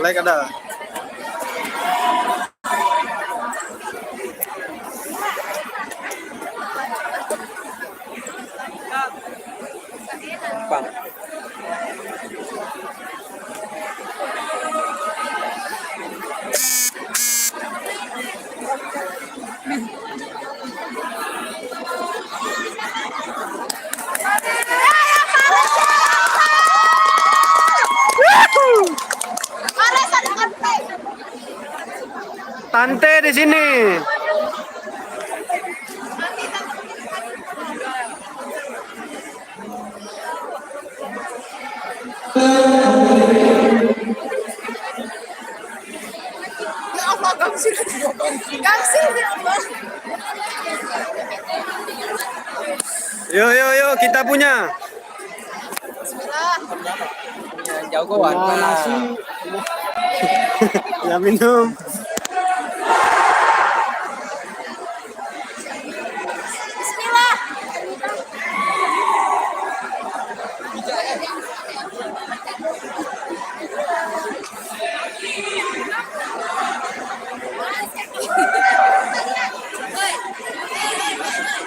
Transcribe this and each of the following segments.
like ada. Bang. Tante di sini. Yo, kita punya. Jagoan. Ya minum.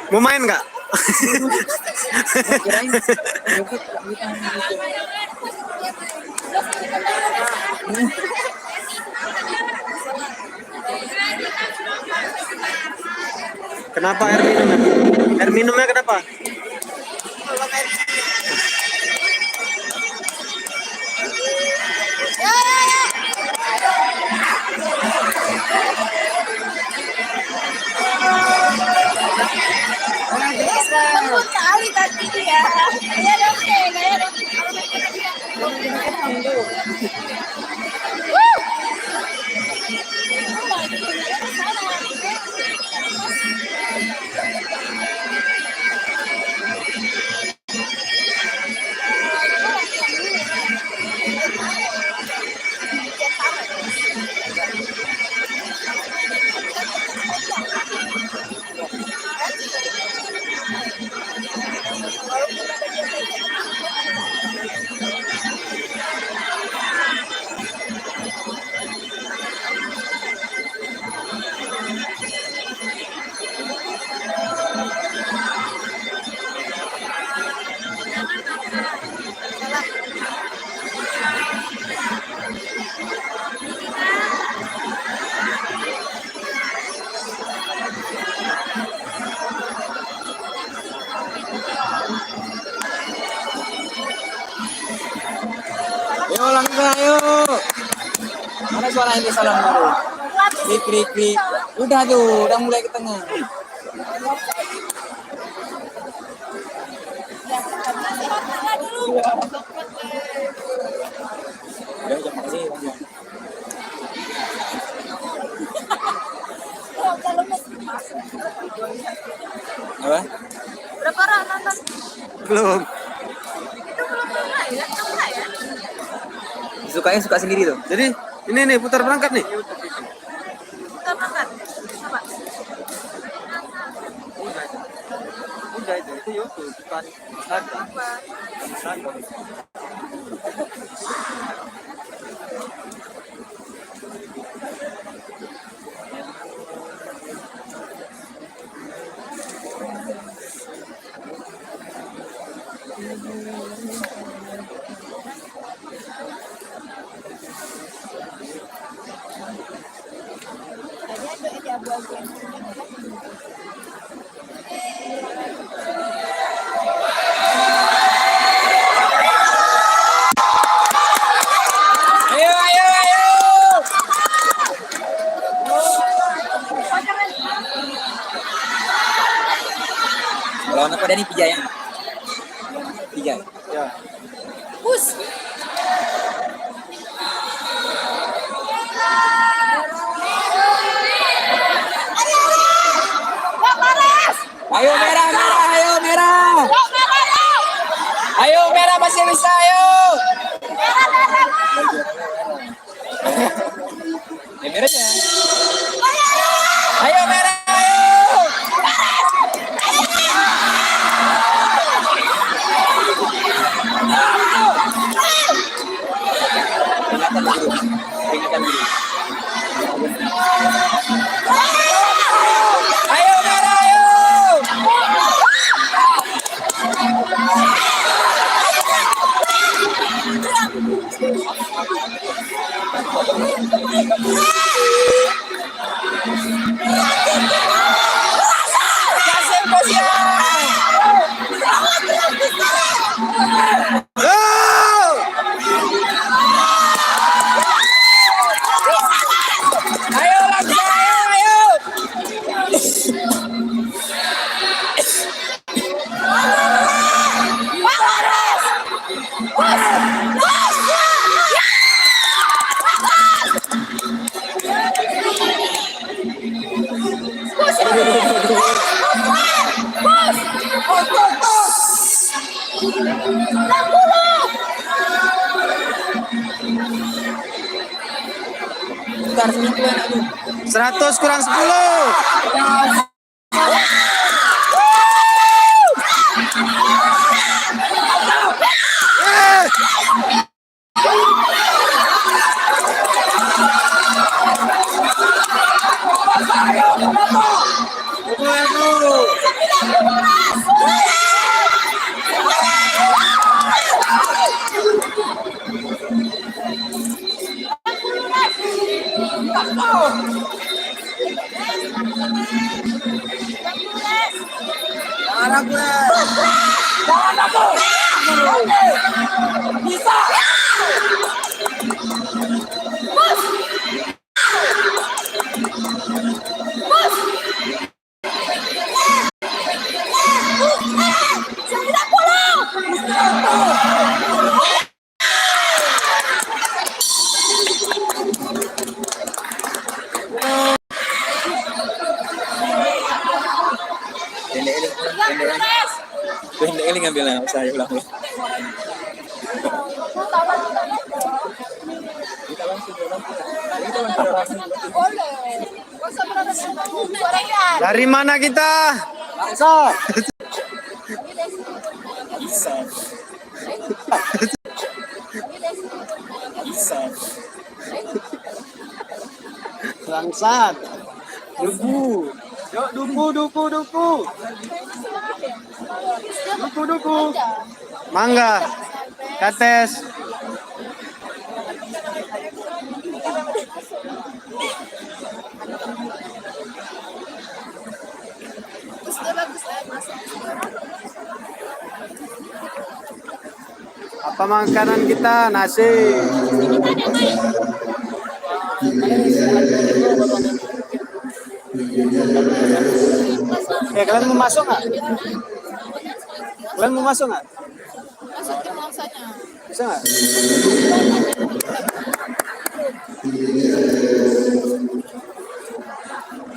Mau main nggak? Kenapa air minumnya? Air minumnya kenapa? Kali tadi ya. Ayo langkah ayo. Mana suara ini salam baru? Krik. Udah tuh, udah mulai ke tengah. Udah jam kasih. Apa? Berapa orang nonton? Belum. Itu belum mulai ya? Mulai ya? Sukanya suka sendiri tuh. Jadi ini nih putar perangkat nih. Kita makan. Coba. Udah itu YouTube bukan Instagram. Kalau anak pada nih Pijay ya. Pijay. Ya. Bus. Ayo merah, ayo merah. Ayo merah masih bisa, ayo. Merahnya. Ayo merah, ayo. Bentar, 90 enak tuh. 100 kurang 10. Pendek kali ngambilnya, saya ulang. Dari mana kita? Bangsat. Duku. Yuk, duku. Duku. Mangga. Kates. Apa makanan kita? Nasi. Kalian mau masuk nggak? Kalian mau masuk nggak? Bisa nggak?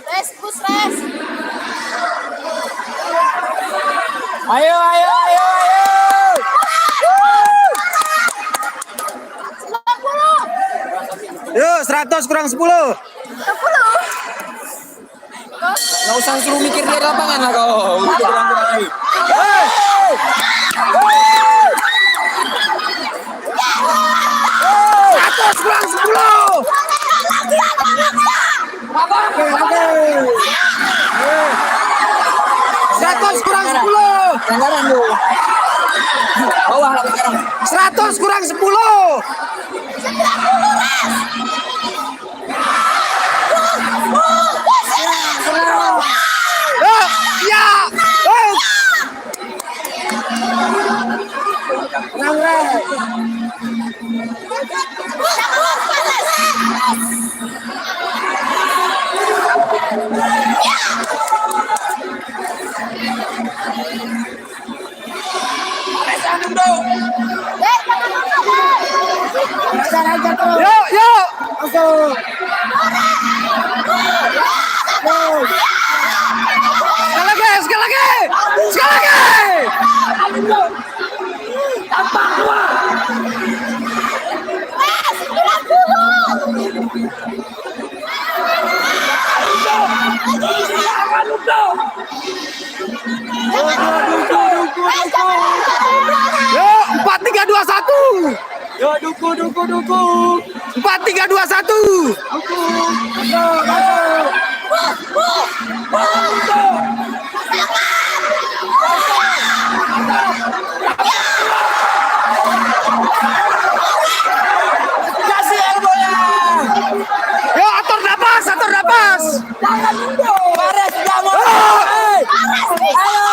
Res. Ayo. 90. Yuk, 100 kurang 10. 60. Nggak usah suruh mikir di lapangan lah kau. Udah kurang-kurang lagi. Kurang 10. 100 kurang 10. Pelanggaran lu. Bawah lah sekarang. 100 kurang 10. Ya. Yuk. Sekali lagi. Yuk, 4, 3, 2, 1. Yo, duku. 4, 3, 2, 1. Kasih elbow-nya. Yo, atur napas. Pares sudah mau. Ayo.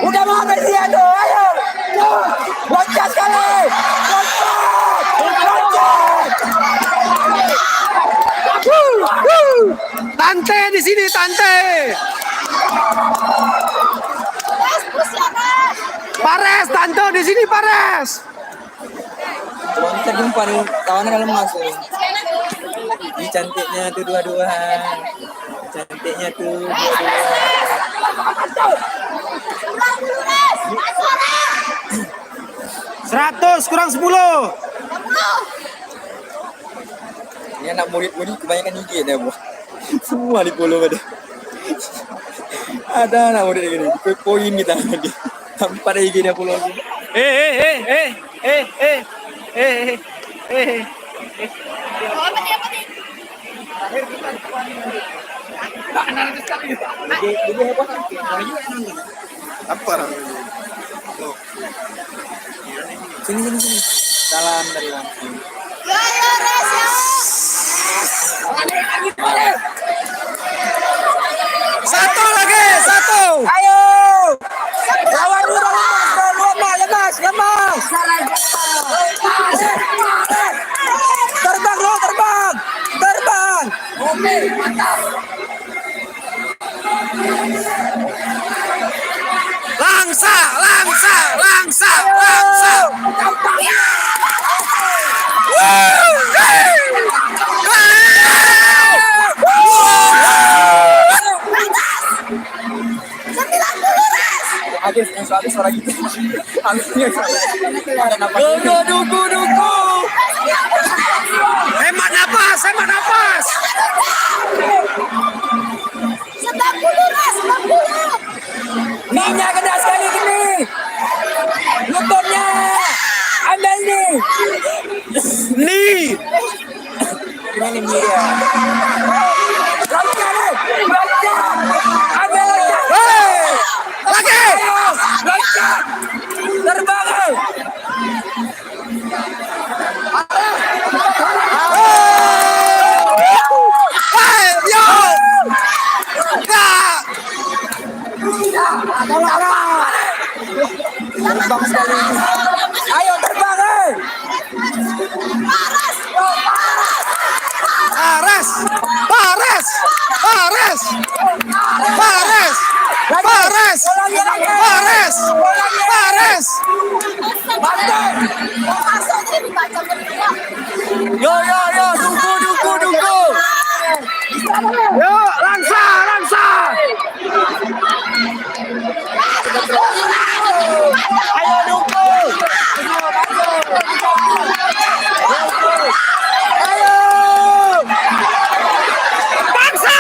Udah mau habis dia tuh. Ayo. Loncat sekali. Loncat. Tante di sini, Tante. Pares, Tante di sini, Pares. Loncat jumpa nih. Kawannya dalam masuk. Ini cantiknya tuh dua-dua. Cantiknya tuh dua-dua. 100 kurang 10. anak murid-murid kebanyakan IG deh, Bu. Semua di follow pada. Ada anak murid gini, poin kita dia. Tanpa ada IG dia follow lagi. Apa nih, apa nih? Jadi heboh kan? Apa? Sini. Salam dari langsung. Yo, Res, yo. Satu lagi, satu. Ayo! Lawan dulu, lemas. Terbang lo, terbang. Oke, mantap. Langsa. Habis suara gitu. Habisnya ada napas. Duku. Hemat napas. 90, Res, 90. Minyak gede sekali gini. Lututnya. Ambil nih. Nih. Ini dia. Loncat. Ambil loncat. Hei, lagi. Loncat. Terbang. Hei, yo. Terbang sekali. Ayo terbang. Pares. Masuk jadi dibaca berdua. Yo, duku. Yo, langsa. Ayo duku. Ayo. Paksa.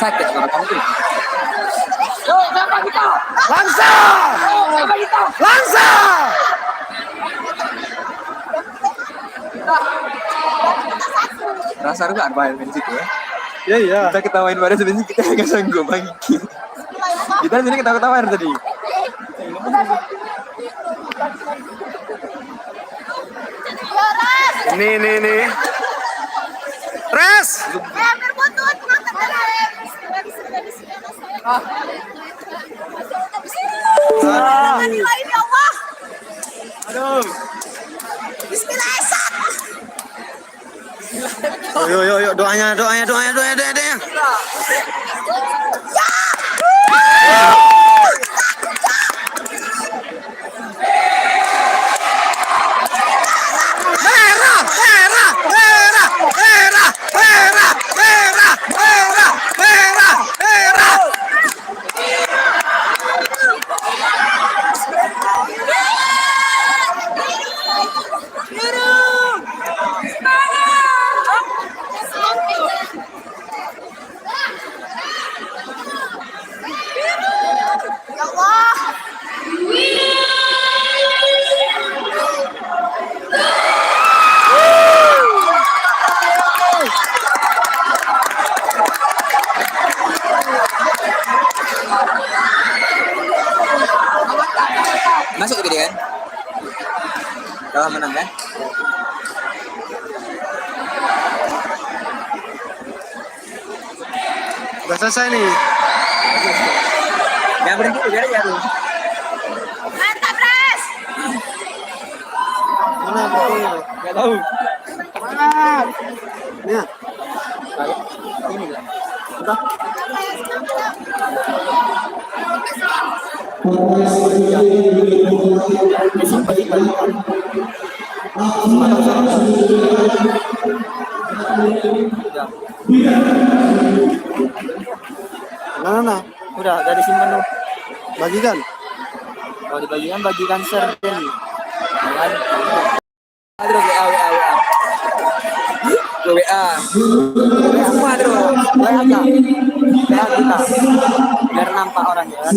Sakit suara kamu tuh. Langsa. Rasa juga arba'in di situ ya. Iya. Kita ketawain pada sebenarnya kita nggak sanggup bagi. Kita sini ketawa-ketawain tadi. Yo, Res. Nih. Res. Hampir butut, ngangkat dari. Nilai ini Allah. Aduh. Bismillah, Esak. Yo, doanya. Merah. Ya Allah. Masuk ke dia kan? Kalau menang kan? Udah selesai nih. Jangan berhenti biar ya lu. Mantap, Res. Mana berhenti? Enggak tahu. Nih. Mana? Udah dari simpan tuh. Bagikan. Kalau dibagikan bagikan share kan. Jangan. Terus WA WA WA. WA. Semua terus. WA aja. WA kita. Biar nampak orangnya kan.